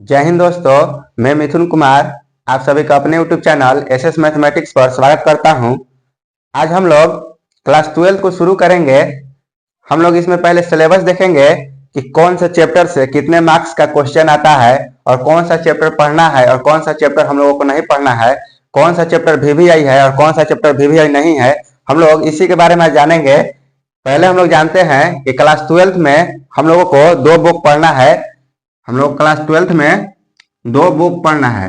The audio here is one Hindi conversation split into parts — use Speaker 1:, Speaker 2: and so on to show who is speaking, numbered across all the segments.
Speaker 1: जय हिंद दोस्तों। मैं मिथुन कुमार आप सभी का अपने यूट्यूब चैनल एसएस मैथमेटिक्स पर स्वागत करता हूं। आज हम लोग क्लास 12 को शुरू करेंगे। हम लोग इसमें पहले सिलेबस देखेंगे कि कौन सा चैप्टर से कितने मार्क्स का क्वेश्चन आता है और कौन सा चैप्टर पढ़ना है और कौन सा चैप्टर हम लोगों को नहीं पढ़ना है, कौन सा चैप्टर वीवीआई है और कौन सा चैप्टर वीवीआई नहीं है। हम लोग इसी के बारे में जानेंगे। पहले हम लोग जानते हैं कि क्लास 12 में हम लोगों को दो बुक पढ़ना है। हम लोग क्लास 12 में दो बुक पढ़ना है।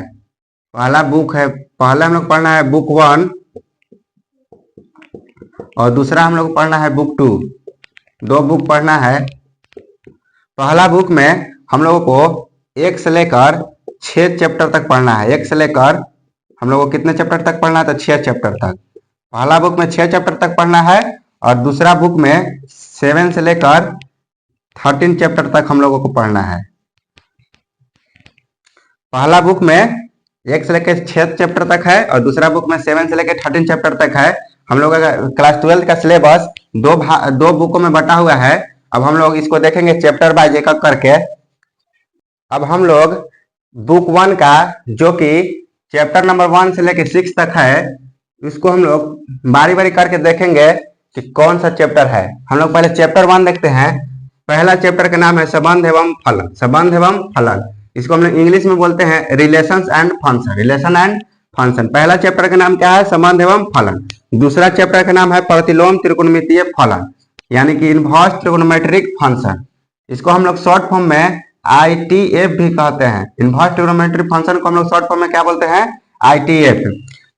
Speaker 1: पहला हम लोग पढ़ना है बुक 1 और दूसरा हम लोग पढ़ना है बुक 2। दो बुक पढ़ना है। पहला बुक में हम लोगों को 1 से लेकर 6 चैप्टर तक पढ़ना है। 1 से लेकर हम लोगों को कितने चैप्टर तक पढ़ना है, तो 6 चैप्टर तक। पहला बुक में 6 चैप्टर तक पढ़ना है और दूसरा बुक में 7 से लेकर 13 चैप्टर तक हम लोगों को पढ़ना है। पहला बुक में 1 से लेकर 6 चैप्टर तक है और दूसरा बुक में 7 से लेकर 13 चैप्टर तक है। हम लोग का क्लास 12 का सिलेबस दो बुकों में बटा हुआ है। अब हम लोग इसको देखेंगे चैप्टर बाय एक करके। अब हम लोग बुक 1 का जो कि चैप्टर नंबर 1 से लेकर 6 तक है, इसको हम लोग बारी बारी करके देखेंगे कि कौन सा चैप्टर है। हम लोग पहले चैप्टर 1 देखते हैं। पहला चैप्टर का नाम है संबंध एवं फलन। संबंध एवं फलन, इसको हम लोग इंग्लिश में बोलते हैं relations and function. Relation and function, पहला चैप्टर का नाम क्या है, संबंध एवं फलन। दूसरा चैप्टर का नाम है प्रतिलोम त्रिकोणमितीय फलन, यानी कि इनवर्स ट्रिगोनोमेट्रिक फंक्शन। इसको हम लोग शॉर्ट फॉर्म में ITF भी कहते हैं। इनवर्स ट्रिगोनोमेट्रिक फंक्शन को हम लोग शॉर्ट फॉर्म में क्या बोलते हैं, ITF।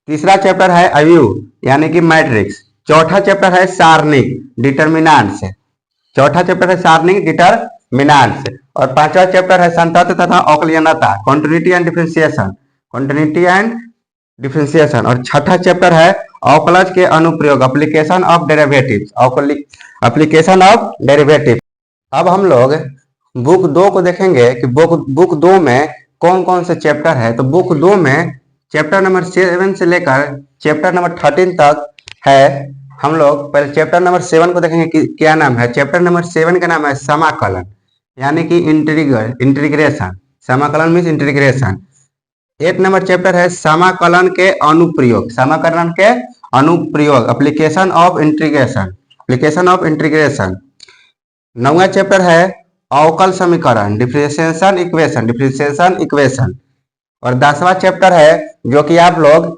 Speaker 1: तीसरा चैप्टर है अवयव यानी कि मैट्रिक्स। चौथा चैप्टर है सारणिक डिटर्मिनेंट्स। चौथा चैप्टर है सारणिक डिटर्मिनेंट्स और पांचवा चैप्टर है संतत तथा अवकलनीयता, continuity and differentiation. Continuity and differentiation और छठा चैप्टर है अवकलज के अनुप्रयोग, application of derivatives. Application of derivative. अब हम लोग बुक 2 को देखेंगे कि बुक 2 में कौन कौन से चैप्टर है। तो बुक 2 में चैप्टर नंबर 7 से लेकर चैप्टर नंबर 13 तक है। हम लोग पहले चैप्टर नंबर 7 को देखेंगे कि क्या नाम है। चैप्टर नंबर 7 का नाम है समाकलन यानी कि इंटीग्रेशन। समाकलन मीन्स इंटीग्रेशन। 8 नंबर चैप्टर है समाकलन के अनुप्रयोग। समाकलन के अनुप्रयोग, application of integration. Application of integration. 9वां चैप्टर है अवकल समीकरण, डिफरेंशिएशन इक्वेशन। डिफरेंशिएशन इक्वेशन और 10वां चैप्टर है जो कि आप लोग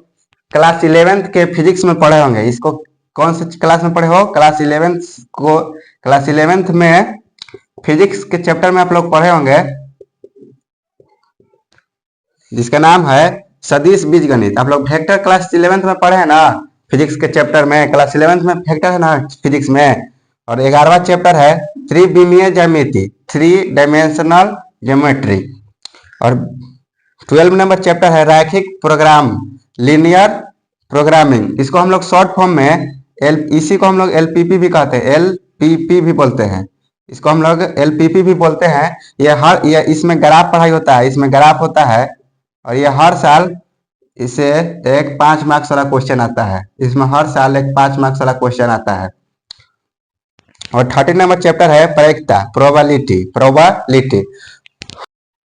Speaker 1: क्लास 11th के फिजिक्स में पढ़े होंगे। इसको कौन से क्लास में पढ़े हो, क्लास 11th में फिजिक्स के चैप्टर में आप लोग पढ़े होंगे जिसका नाम है सदिश बीजगणित। आप लोग वेक्टर क्लास 11th में पढ़े हैं ना, फिजिक्स के चैप्टर में। क्लास 11th में वेक्टर है ना फिजिक्स में। और 11वां चैप्टर है त्रिविमीय ज्यामिति, 3 डायमेंशनल ज्योमेट्री। और 12 नंबर चैप्टर है रैखिक प्रोग्राम, लीनियर प्रोग्रामिंग। इसको हम लोग शॉर्ट फॉर्म में इसी को हम लोग LPP भी कहते हैं, LPP भी बोलते हैं। इसको हम लोग LPP भी बोलते हैं। ये इसमें ग्राफ पढ़ाई होता है, इसमें ग्राफ होता है और ये हर साल इसे एक 5 मार्क्स वाला क्वेश्चन आता है। इसमें हर साल एक 5 मार्क्स वाला क्वेश्चन आता है। और 13 नंबर चैप्टर है प्रायिकता, प्रोबेबिलिटी।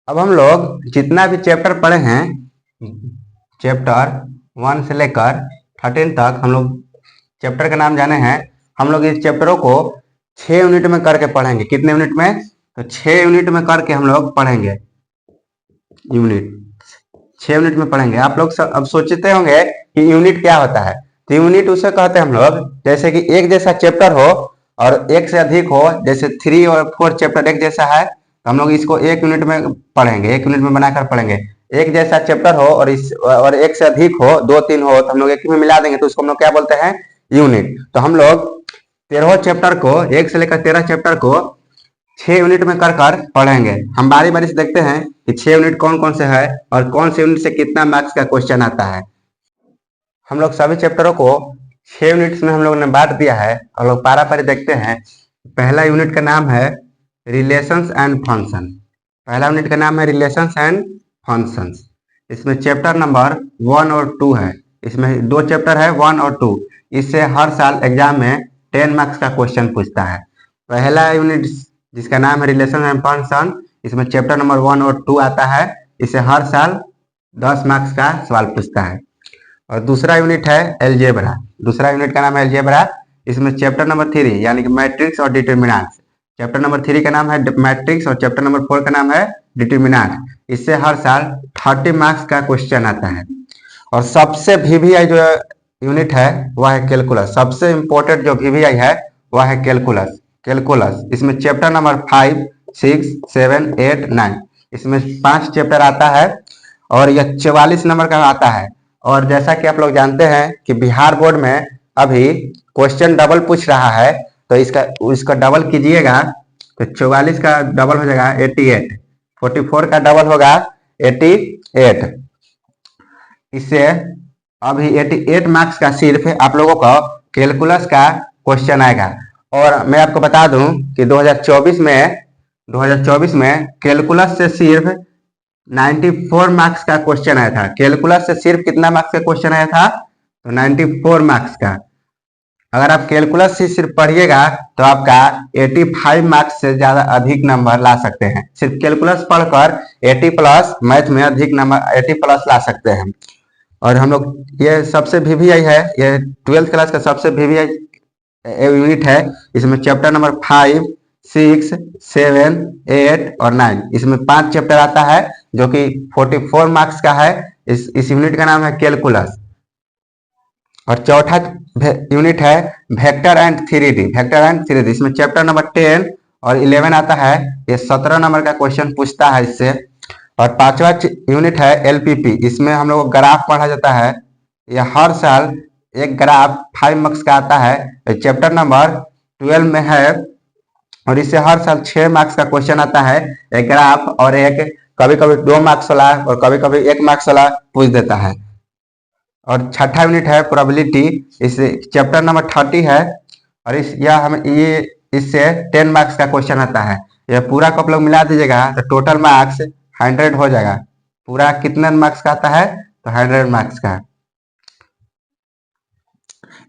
Speaker 1: अब हम लोग जितना भी चैप्टर पढ़े हैं, चैप्टर 1 से लेकर 13 तक, हम लोग चैप्टर का नाम जाने हैं। हम लोग इस चैप्टरों को 6 यूनिट में करके पढ़ेंगे। कितने यूनिट में, तो 6 यूनिट में करके हम लोग पढ़ेंगे। 6 यूनिट में पढ़ेंगे। आप लोग अब सोचते होंगे कि यूनिट क्या होता है। तो यूनिट उसे कहते हैं हम लोग जैसे कि एक जैसा चैप्टर हो और एक से अधिक हो। जैसे 3 और 4 चैप्टर एक जैसा है तो हम लोग इसको 1 यूनिट में पढ़ेंगे, 1 यूनिट में बनाकर पढ़ेंगे। एक जैसा चैप्टर हो और एक से अधिक हो, 2-3 हो, तो हम लोग एक में मिला देंगे तो उसको हम लोग क्या बोलते हैं, यूनिट। तो हम लोग 13 चैप्टर को, 1 से लेकर 13 चैप्टर को 6 यूनिट में कर पढ़ेंगे। हम बारी बारी से देखते हैं कि 6 यूनिट कौन कौन से है और कौन से यूनिट से कितना मार्क्स का क्वेश्चन आता है। हम लोग सभी चैप्टरों को 6 यूनिट्स में हम लोग ने बांट दिया है और लोग पारा पारी देखते हैं। पहला यूनिट का नाम है रिलेशंस एंड फंक्शन। पहला यूनिट का नाम है रिलेशंस एंड फंक्शंस। इसमें चैप्टर नंबर 1 और 2 है। इसमें 2 चैप्टर है, 1 और 2। इससे हर साल एग्जाम में 10 मार्क्स का क्वेश्चन पूछता है। पहला यूनिट जिसका नाम है रिलेशन एंड फंक्शन, इसमें चैप्टर नंबर 1 और 2 आता है। इसे हर साल 10 मार्क्स का सवाल पूछता है। और दूसरा यूनिट है एलजेब्रा। दूसरा यूनिट का नाम है एलजेब्रा। इसमें चैप्टर नंबर 3 यानी कि मैट्रिक्स और डिटर्मिनेंट्स, चैप्टर नंबर 3 का नाम है मैट्रिक्स और चैप्टर नंबर 4 का नाम है डिटर्मिनेंट। इससे हर साल 30 मार्क्स का क्वेश्चन आता है। और सबसे वीवीआई जो यूनिट है वह है कैलकुलस। सबसे इंपॉर्टेंट जो वीवीआई है वह है कैलकुलस। कैलकुलस इसमें चैप्टर नंबर 5, 6, 7, 8, 9 इसमें 5 चैप्टर आता है और यह 44 नंबर का आता है। और जैसा कि आप लोग जानते हैं कि बिहार बोर्ड में अभी क्वेश्चन डबल पूछ रहा है, तो इसका डबल कीजिएगा तो 44 का डबल हो जाएगा 88, 44 का डबल होगा 88। इससे अभी 88 मार्क्स का सिर्फ आप लोगों को कैलकुलस का क्वेश्चन आएगा। और मैं आपको बता दूं कि 2024 में कैलकुलस से सिर्फ 94 मार्क्स का क्वेश्चन आया था। कैलकुलस से सिर्फ कितना मार्क्स का क्वेश्चन आया था? तो 94 मार्क्स का। अगर आप कैलकुलस से सिर्फ पढ़िएगा तो आपका 85 मार्क्स से ज्यादा अधिक नंबर ला सकते हैं। सिर्फ कैलकुलस पढ़कर 80 प्लस, मैथ में अधिक नंबर 80 प्लस ला सकते हैं। और हम लोग ये सबसे वीवीआई है, ये 12th क्लास का सबसे वीवीआई यूनिट है। इसमें चैप्टर नंबर 5, 6, 7, 8 और 9 इसमें 5 चैप्टर आता है जो कि 44 मार्क्स का है। इस यूनिट का नाम है कैलकुलस। और चौथा यूनिट है vector and 3D। Vector and 3D इसमें चैप्टर नंबर 10 और 11 आता है। ये 17 नंबर का क्वेश्चन पूछता है इससे। और पांचवा यूनिट है एलपीपी। इसमें हम लोग ग्राफ पढ़ा जाता है। यह हर साल एक ग्राफ 5 मार्क्स का आता है। चैप्टर नंबर 12 में है और इससे हर साल 6 मार्क्स का क्वेश्चन आता है। एक ग्राफ और एक कभी कभी 2 मार्क्स वाला और कभी कभी 1 मार्क्स वाला पूछ देता है। और छठा यूनिट है प्रोबेबिलिटी। इस चैप्टर नंबर 30 है और इससे 10 मार्क्स का क्वेश्चन आता है। यह पूरा को आप लोग मिला दीजिएगा तो टोटल मार्क्स 100 हो जाएगा। पूरा कितने मार्क्स का आता है? तो 100 मार्क्स का।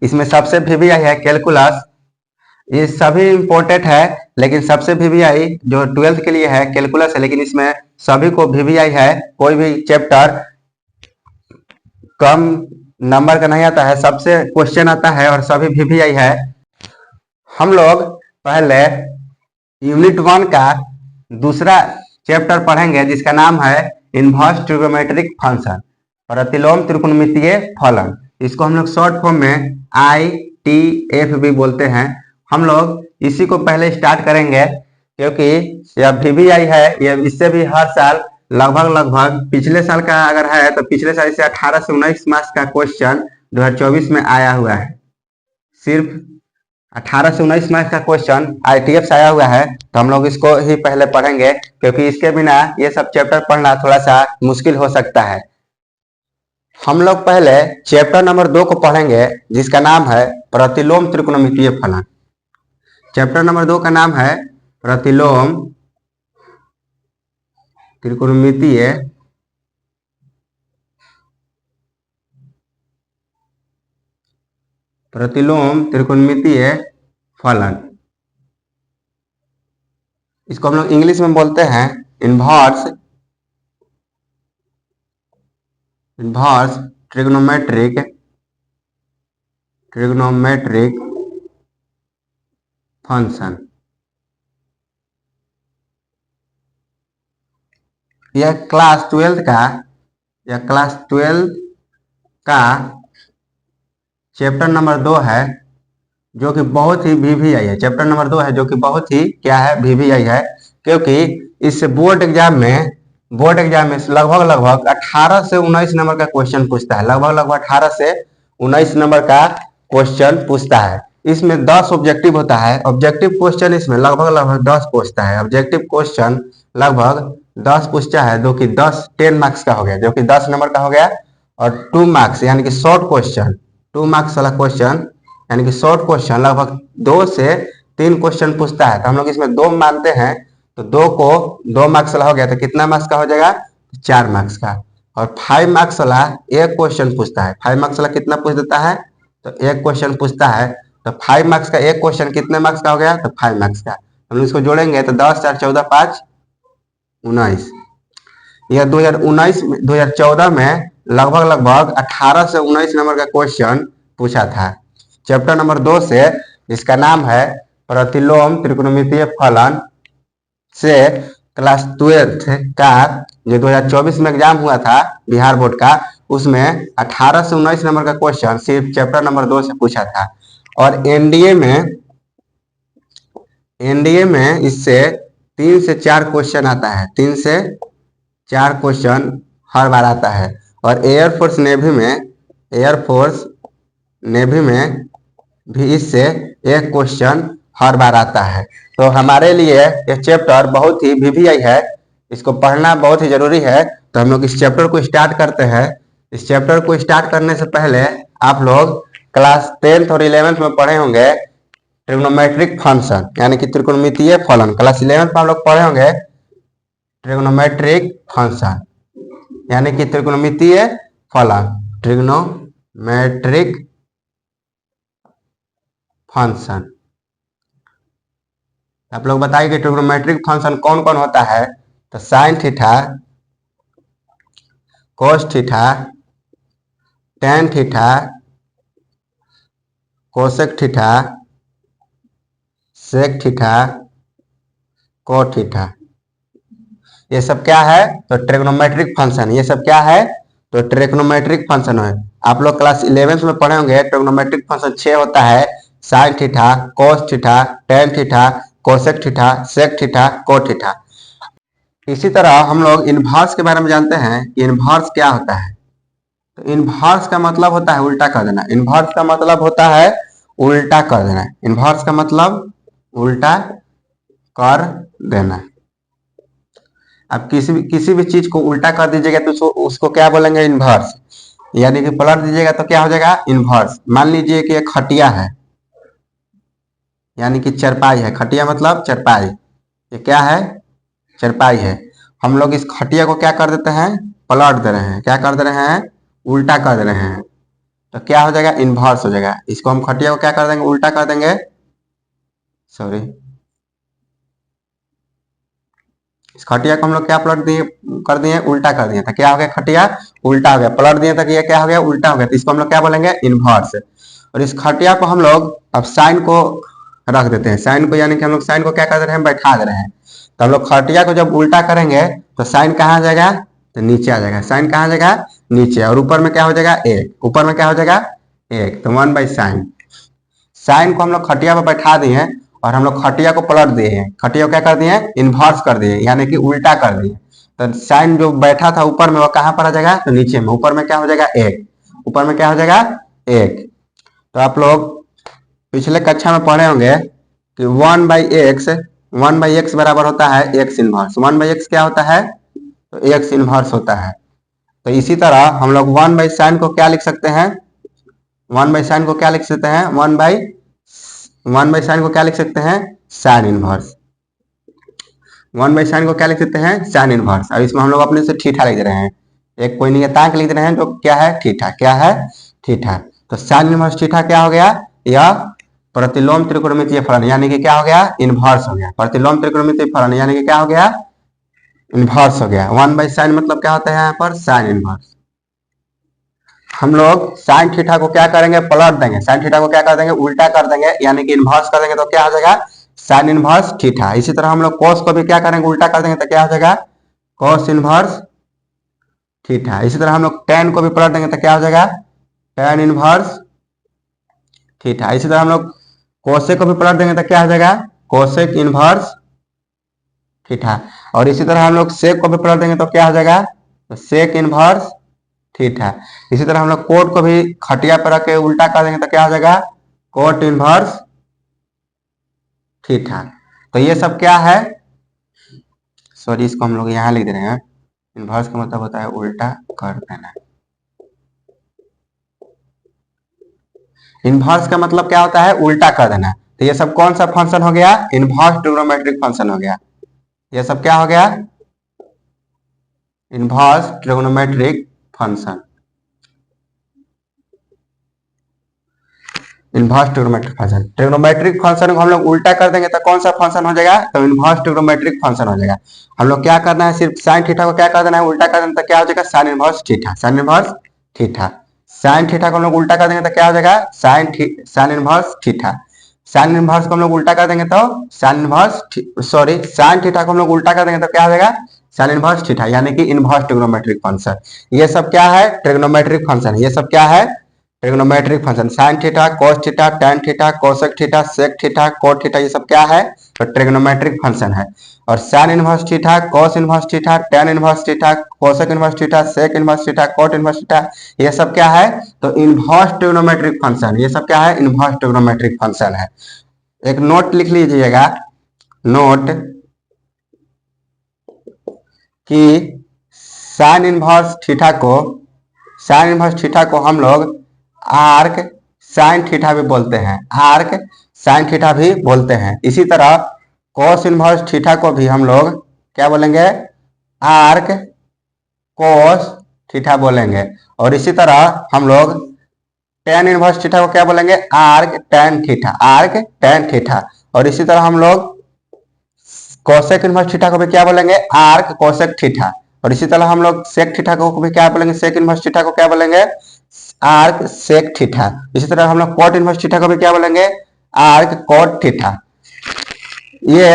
Speaker 1: इसमें सबसे वीवीआई है कैलकुलस। ये सभी इंपॉर्टेंट है लेकिन सबसे वीवीआई जो 12th के लिए है कैलकुलस है। लेकिन इसमें सभी को वीवीआई है, कोई भी चैप्टर कम नंबर का नहीं आता है, सबसे क्वेश्चन आता है और सभी वीवीआई है। हम लोग पहले यूनिट 1 का दूसरा चैप्टर पढ़ेंगे जिसका नाम है इनवर्स ट्रिग्नोमेट्रिक फंक्शन, प्रतिलोम त्रिकोणमितीय फलन। इसको हम लोग शॉर्ट फॉर्म में ITF भी बोलते हैं। हम लोग इसी को पहले स्टार्ट करेंगे क्योंकि यह वीवीआई है। यह इससे भी हर साल लगभग पिछले साल का अगर है तो पिछले साल से 18 से 19 मार्क्स का क्वेश्चन 2024 में आया हुआ है। सिर्फ 18 से 19 मार्क्स का क्वेश्चन ITF से आया हुआ है। तो हम लोग इसको ही पहले पढ़ेंगे क्योंकि इसके बिना ये सब चैप्टर पढ़ना थोड़ा सा मुश्किल हो सकता है। हम लोग पहले चैप्टर नंबर 2 को पढ़ेंगे जिसका नाम है प्रतिलोम त्रिकोणमितीय फलन। चैप्टर नंबर 2 का नाम है प्रतिलोम त्रिकोणमितीय फलन। इसको हम लोग इंग्लिश में बोलते हैं इनवर्स ट्रिग्नोमेट्रिक फंक्शन। यह क्लास 12 का चैप्टर नंबर 2 है जो कि बहुत ही वीवीआई है। चैप्टर नंबर 2 है जो कि बहुत ही क्या है, वीवीआई है। क्योंकि इस बोर्ड एग्जाम में लगभग 18 से 19 नंबर का क्वेश्चन पूछता है। लगभग 18 से 19 नंबर का क्वेश्चन पूछता है। इसमें 10 ऑब्जेक्टिव होता है। ऑब्जेक्टिव क्वेश्चन इसमें लगभग 10 पूछता है। ऑब्जेक्टिव क्वेश्चन लगभग 10 पूछता है जो कि 10 मार्क्स का हो गया, जो कि 10 नंबर का हो गया। और 2 मार्क्स यानी कि शॉर्ट क्वेश्चन, 2 मार्क्स वाला क्वेश्चन यानी कि शॉर्ट क्वेश्चन लगभग 2 से 3 क्वेश्चन पूछता है। तो हम लोग इसमें 2 मानते हैं तो 2 को 2 मार्क्स वाला हो गया तो कितना मार्क्स का हो जाएगा? 4 मार्क्स का। और 5 मार्क्स वाला एक क्वेश्चन पूछता है। 5 मार्क्स वाला कितना पूछ देता है? तो एक क्वेश्चन पूछता है। तो 5 मार्क्स का एक क्वेश्चन कितने मार्क्स का हो गया? तो 5 मार्क्स का। हम इसको जोड़ेंगे तो 10 4 14 5 19। यह 2019 में 2014 में लगभग 18 से 19 नंबर का क्वेश्चन पूछा था। चैप्टर नंबर 2 से, इसका नाम है प्रतिलोम त्रिकोणमितीय फलन, से क्लास 12 का जो 2024 में एग्जाम हुआ था बिहार बोर्ड का, उसमें 18 से 19 नंबर का क्वेश्चन सिर्फ चैप्टर नंबर 2 से पूछा था। और एनडीए में इससे 3 से 4 क्वेश्चन आता है, 3 से 4 क्वेश्चन हर बार आता है। और एयरफोर्स नेवी में भी इससे एक क्वेश्चन हर बार आता है। तो हमारे लिए यह चैप्टर बहुत ही वीवीआई है, इसको पढ़ना बहुत ही जरूरी है। तो हम लोग इस चैप्टर को स्टार्ट करते हैं। इस चैप्टर को स्टार्ट करने से पहले आप लोग क्लास 10th और 11th में पढ़े होंगे ट्रिग्नोमेट्रिक फंक्शन, यानी कि त्रिकोणमितीय फलन। क्लास 11th में आप लोग पढ़े होंगे ट्रिग्नोमेट्रिक फंक्शन, यानी कि त्रिकोणमितीय फलन, ट्रिग्नोमेट्रिक फंक्शन। आप लोग बताइए कि ट्रिग्नोमेट्रिक फंक्शन कौन कौन होता है। तो sine theta, cos theta, tan theta, cosec theta, sec theta, cot theta, ये सब क्या है? तो ट्रिग्नोमेट्रिक फंक्शन। ये सब क्या है? तो ट्रिग्नोमेट्रिक फंक्शन है। आप लोग क्लास 11th में पढ़े होंगे ट्रिग्नोमेट्रिक फंक्शन 6 होता है, sine theta, cos theta, tan theta, cosec theta, sec theta, cot theta. इसी तरह हम लोग इनवर्स के बारे में जानते हैं कि इनवर्स क्या होता है। तो इनवर्स का मतलब होता है उल्टा कर देना। इनवर्स का मतलब होता है उल्टा कर देना। इनवर्स का मतलब उल्टा कर देना। आप किसी भी चीज को उल्टा कर दीजिएगा तो उसको क्या बोलेंगे? इनवर्स। यानी कि पलट दीजिएगा तो क्या हो जाएगा? इनवर्स। मान लीजिए कि एक खटिया है, यानी कि चरपाई है। खटिया मतलब चरपाई। ये क्या है? चरपाई है। हम लोग इस खटिया को क्या कर देते हैं? पलट दे रहे हैं। क्या कर दे रहे हैं? उल्टा कर दे रहे हैं। तो क्या हो जाएगा? इनवर्स हो जाएगा। इसको हम खटिया को क्या कर देंगे? उल्टा कर देंगे। सॉरी, इस खटिया को हम लोग क्या पलट दिए, कर दिए? उल्टा कर दिए। तो क्या हो गया? खटिया उल्टा हो गया। पलट दिए तो ये क्या हो गया? उल्टा हो गया। तो इसको हम लोग क्या बोलेंगे? इनवर्स। और इस खटिया को हम लोग अब साइन को रख देते हैं। साइन को, यानी कि हम लोग साइन को क्या कर रहे हैं? बैठा दे रहे हैं। तो हम लोग खटिया को जब उल्टा करेंगे तो साइन कहाँ आ जाएगा? तो नीचे आ जाएगा। साइन कहाँ आ जाएगा? नीचे। और ऊपर में क्या हो जाएगा? एक। ऊपर में क्या हो जाएगा? एक। तो 1/sin। साइन को हम लोग खटिया पर बैठा दिए और हम लोग खटिया को पलट दिए हैं। खटिया को क्या कर दिए? इनवर्स कर दिए, यानी कि उल्टा कर दिए। तो साइन जो बैठा था ऊपर में वो कहाँ पर आ जाएगा? तो नीचे में। ऊपर में क्या हो जाएगा? एक। ऊपर में क्या हो जाएगा? एक। तो आप लोग पिछले कक्षा में पढ़े होंगे कि 1/x बराबर होता है x इनवर्स। 1/x क्या होता है? तो x इनवर्स होता है। तो इसी तरह हम लोग 1/sin को क्या लिख सकते हैं? 1/sin को क्या लिख सकते हैं? 1/sin को क्या लिख सकते हैं? Sine inverse. 1/sin को क्या लिख सकते हैं? Sine inverse. अब इसमें हम लोग अपने से थीटा लिख रहे हैं। एक कोई नियतांक लिख रहे हैं जो क्या है? थीटा। क्या है? थीटा। तो साइन इनवर्स थीटा क्या हो गया? यह प्रतिलोम त्रिकोणमितीय फलन, यानी कि क्या हो गया? इनवर्स हो गया। प्रतिलोम त्रिकोणमितीय फलन यानी कि क्या हो गया? इनवर्स हो गया। 1/sin मतलब क्या होता है यहाँ पर? Sine inverse. हम लोग साइन थीटा को क्या करेंगे? पलट देंगे। साइन थीटा को क्या कर देंगे? उल्टा कर देंगे, यानी कि इनवर्स कर देंगे। तो क्या हो जाएगा? Sign inverse theta. इसी तरह हम लोग कोस को भी क्या करेंगे? उल्टा कर देंगे। तो क्या हो जाएगा? कोस इनवर्स थीटा। इसी तरह हम लोग टेन को भी पलट देंगे तो क्या हो जाएगा? Tan inverse theta. इसी तरह हम लोग कोसेक को भी पलट देंगे तो क्या हो जाएगा? Cosec inverse theta. और इसी तरह हम लोग सेक को भी पलट देंगे तो क्या हो जाएगा? तो सेक इनवर्स थीटा। इसी तरह हम लोग कोट को भी खटिया पर रख के उल्टा कर देंगे तो क्या हो जाएगा? Coat inverse theta. तो ये सब क्या है? सॉरी, इसको हम लोग यहाँ लिख दे रहे हैं। इनवर्स का मतलब होता है उल्टा कर देना। इनवर्स का मतलब क्या होता है? उल्टा कर देना। तो ये सब कौन सा फंक्शन हो गया? इनवर्स ट्रिग्नोमेट्रिक फंक्शन हो गया। ये सब क्या हो गया? Inverse trigonometric function. Inverse trigonometric function. Trigonometric function को हम लोग उल्टा कर देंगे तो कौन सा फंक्शन हो जाएगा, तो इनवर्स ट्रिग्नोमेट्रिक फंक्शन हो जाएगा। हम लोग क्या करना है, सिर्फ साइन थीटा को क्या कर देना है, उल्टा कर देना तो क्या हो जाएगा, sign inverse theta. Sign inverse theta, sine theta को हम लोग उल्टा कर देंगे तो क्या हो जाएगा, sign inverse theta. Sine inverse को हम लोग उल्टा कर देंगे तो sine inverse sorry sine theta को हम लोग उल्टा कर देंगे तो क्या हो जाएगा, साइन इनवर्स थीटा, यानी कि इनवर्स ट्रिग्नोमेट्रिक फंक्शन। ये सब क्या है, ट्रिग्नोमेट्रिक फंक्शन। ये सब क्या है, trigonometric function. Sine theta, cos theta, tan theta, cosec theta, sec theta, cot theta, ये सब क्या है, तो ट्रिग्नोमेट्रिक फंक्शन है। और sine inverse theta, cos inverse theta, tan inverse theta, cosec inverse theta, sec inverse theta, cot inverse theta, ये सब क्या है, तो इनवर्स ट्रिग्नोमेट्रिक फंक्शन। ये सब क्या है, इनवर्स ट्रिग्नोमेट्रिक फंक्शन है। एक नोट लिख लीजिएगा, नोट कि साइन इनवर्स थीटा को हम लोग आर्क साइन थीटा भी बोलते हैं, आर्क साइन थीटा भी बोलते हैं। इसी तरह कोस इनवर्स थीटा को भी हम लोग क्या बोलेंगे, आर्क कोस थीटा बोलेंगे। और इसी तरह हम लोग टेन इनवर्स थीटा को क्या बोलेंगे, arc tan theta, arc tan theta. और इसी तरह हम लोग कोसेक इनवर्स थीटा को भी क्या बोलेंगे, आर्क कोसेक थीटा। और इसी तरह हम लोग सेक थीटा को भी क्या बोलेंगे, सेक इनवर्स थीटा को क्या बोलेंगे, आर्क सेक थीटा। इसी तरह हम लोग कोट इनवर्स थीटा को भी क्या बोलेंगे, आर्क कोट थीटा। ये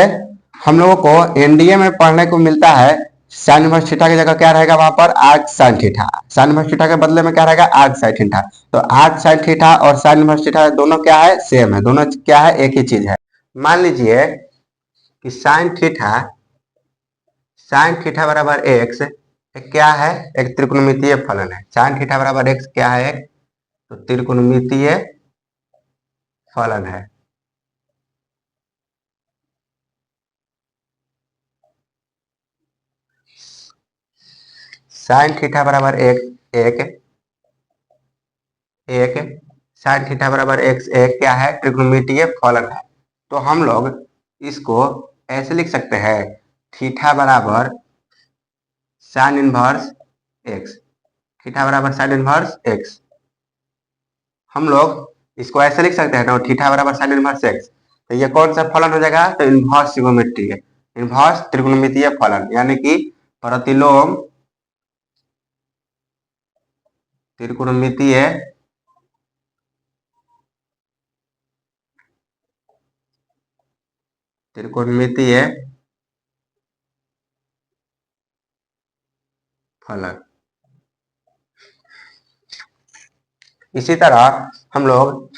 Speaker 1: हम लोगों को एनडीए में पढ़ने को मिलता है। साइन इनवर्स थीटा की जगह क्या रहेगा, वहां पर arc sine theta, sign inverse theta के बदले में क्या रहेगा, आर्क साइन थीटा। तो आर्क साइन थीटा और साइन इनवर्स थीटा दोनों क्या है, सेम है, दोनों क्या है, एक ही चीज है। मान लीजिए कि साइन थीटा बराबर एक्स क्या है, एक त्रिकोणमितीय फलन है। साइन थीटा बराबर एक्स क्या है, एक तो त्रिकोणमितीय फलन है। साइन थीटा बराबर एक साइन थीटा बराबर एक्स एक क्या है, त्रिकोणमितीय फलन है। तो हम लोग इसको ऐसे लिख सकते हैं, थीटा बराबर साइन इनवर्स एक्स, थीटा बराबर साइन इनवर्स एक्स। हम लोग इसको ऐसे लिख सकते हैं ना, थीटा बराबर साइन इनवर्स एक्स। तो ये कौन सा फलन हो जाएगा, तो इनवर्स ट्रिग्नोमेट्री है, इनवर्स त्रिकोणमितीय फलन, यानी कि प्रतिलोम त्रिकोणमितीय फलन। इसी तरह हम लोग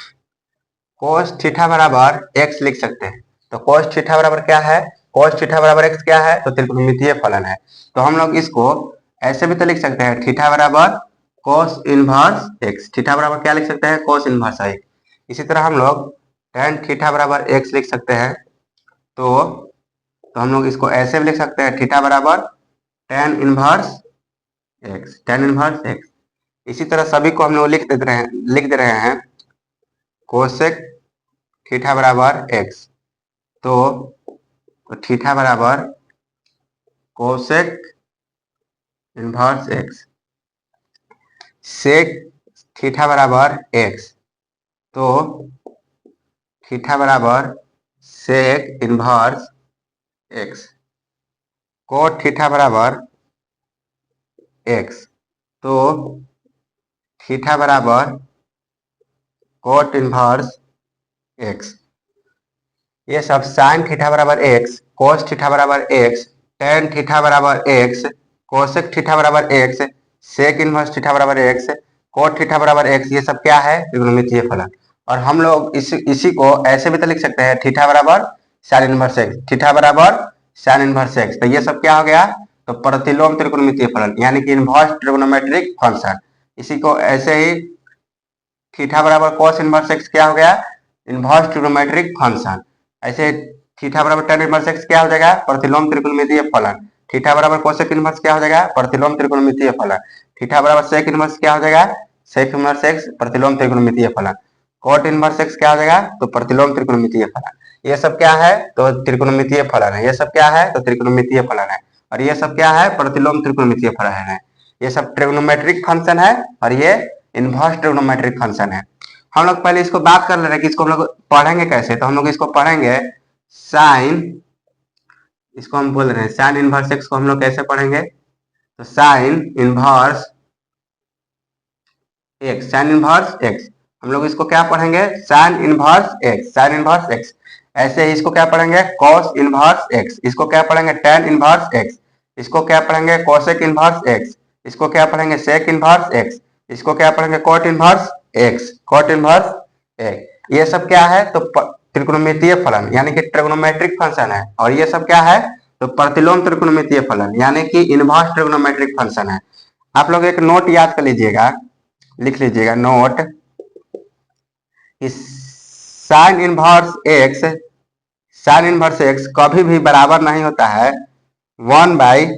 Speaker 1: कोस थीटा बराबर एक्स लिख सकते हैं। तो कोस थीटा बराबर क्या है, कोस थीटा बराबर एक्स क्या है, तो त्रिकोणमितीय फलन है। तो हम लोग इसको ऐसे भी तो लिख सकते हैं, थीटा बराबर कोस इनवर्स एक्स, थीटा बराबर क्या लिख सकते हैं, कोस इनवर्स एक्स। इसी तरह हम लोग टेन थीटा बराबर एक्स लिख सकते हैं। तो हम लोग इसको ऐसे भी लिख सकते हैं, थीटा बराबर tan inverse x, tan inverse x. इसी तरह सभी को हम लोग लिख दे रहे हैं कोसेक थीटा बराबर एक्स। तो थीटा बराबर cosec inverse x, sec theta बराबर एक्स। तो थीटा बराबर sec inverse x, cot theta बराबर एक्स। तो थीटा बराबर कोट इनवर्स एक्स। ये सब साइन थीटा बराबर एक्स, कोस थीटा बराबर एक्स, टेन थीटा बराबर एक्स, कोसेक थीटा बराबर एक्स, सेक इनवर्स थीटा बराबर एक्स, कोट थीटा बराबर एक्स, ये सब क्या है, त्रिकोणमितीय फलन। और हम लोग इसी को ऐसे भी तो लिख सकते हैं, थीटा बराबर साइन इनवर्स एक्स, थीटा बराबर साइन इनवर्स एक्स। तो ये सब क्या हो गया, तो प्रतिलोम त्रिकोणमितीय फलन, यानी कि इनवर्स ट्रिग्नोमेट्रिक फंक्शन। इसी को ऐसे ही थीटा बराबर कॉस इनवर्स एक्स क्या हो गया, इनवर्स ट्रिग्नोमेट्रिक फंक्शन। ऐसे थीटा बराबर tan इनवर्स एक्स क्या हो जाएगा, प्रतिलोम त्रिकोणमितीय फलन। थीटा बराबर कोसेक इनवर्स क्या हो जाएगा, प्रतिलोम त्रिकोणमितीय फलन। थीटा बराबर सेक इनवर्स क्या हो जाएगा, सेक इनवर्स एक्स प्रतिलोम त्रिकोणमितीय फलन। कोट इनवर्स एक्स क्या हो जाएगा, तो प्रतिलोम त्रिकोणमितीय फलन। ये सब क्या है, तो त्रिकोणमितीय फलन है। ये सब क्या है, तो त्रिकोणमितीय फलन है। और ये सब क्या है, प्रतिलोम त्रिकोणमितीय फलन है। ये सब ट्रिग्नोमेट्रिक फंक्शन है और ये इनवर्स ट्रिग्नोमेट्रिक फंक्शन है। हम लोग पहले इसको बात कर ले रहे हैं कि इसको हम लोग पढ़ेंगे कैसे। तो हम लोग इसको पढ़ेंगे साइन, इसको हम बोल रहे हैं साइन इनवर्स एक्स को हम लोग कैसे पढ़ेंगे, तो sine inverse x, sine inverse x हम लोग इसको क्या पढ़ेंगे, sine inverse x, sine inverse x. ऐसे ही इसको क्या पढ़ेंगे, कॉस इनवर्स एक्स, इसको क्या पढ़ेंगे, टेन इनवर्स एक्स, इसको क्या पढ़ेंगे, कोसेक इनवर्स एक्स, इसको क्या पढ़ेंगे, सेक इनवर्स एक्स, इसको क्या पढ़ेंगे, cot inverse x, cot inverse x. ये सब क्या है, तो त्रिकोणमितीय फलन यानी कि ट्रिग्नोमेट्रिक फंक्शन है। और ये सब क्या है, तो प्रतिलोम त्रिकोणमितीय फलन यानी कि इनवर्स ट्रिग्नोमेट्रिक फंक्शन है। आप लोग एक नोट याद कर लीजिएगा, लिख लीजिएगा note, sine inverse x, sine inverse x कभी भी बराबर नहीं होता है 1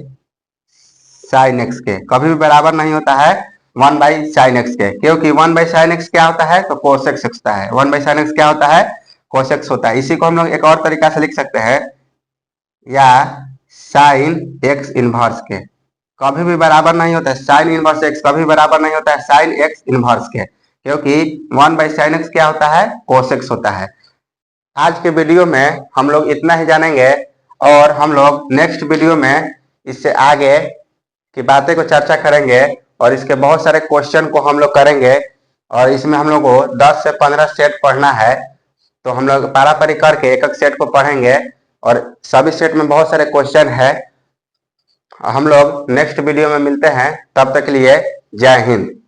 Speaker 1: साइन एक्स के, कभी भी बराबर नहीं होता है 1 साइन एक्स के, क्योंकि 1 साइन एक्स क्या होता है, तो कोसेक्स होता है। 1 साइन एक्स क्या होता है, कोसेक्स होता है। इसी को हम लोग एक और तरीका से लिख सकते हैं, या साइन एक्स इनवर्स के कभी भी बराबर नहीं होता है, साइन इनवर्स एक्स कभी बराबर नहीं होता है साइन एक्स इनवर्स के, क्योंकि 1 साइन एक्स क्या होता है, कोसेक्स होता है। आज के वीडियो में हम लोग इतना ही जानेंगे, और हम लोग नेक्स्ट वीडियो में इससे आगे की बातें को चर्चा करेंगे, और इसके बहुत सारे क्वेश्चन को हम लोग करेंगे। और इसमें हम लोग को 10 से 15 सेट पढ़ना है, तो हम लोग पारापारी करके एक एक सेट को पढ़ेंगे, और सभी सेट में बहुत सारे क्वेश्चन है। हम लोग नेक्स्ट वीडियो में मिलते हैं, तब तक के लिए जय हिंद।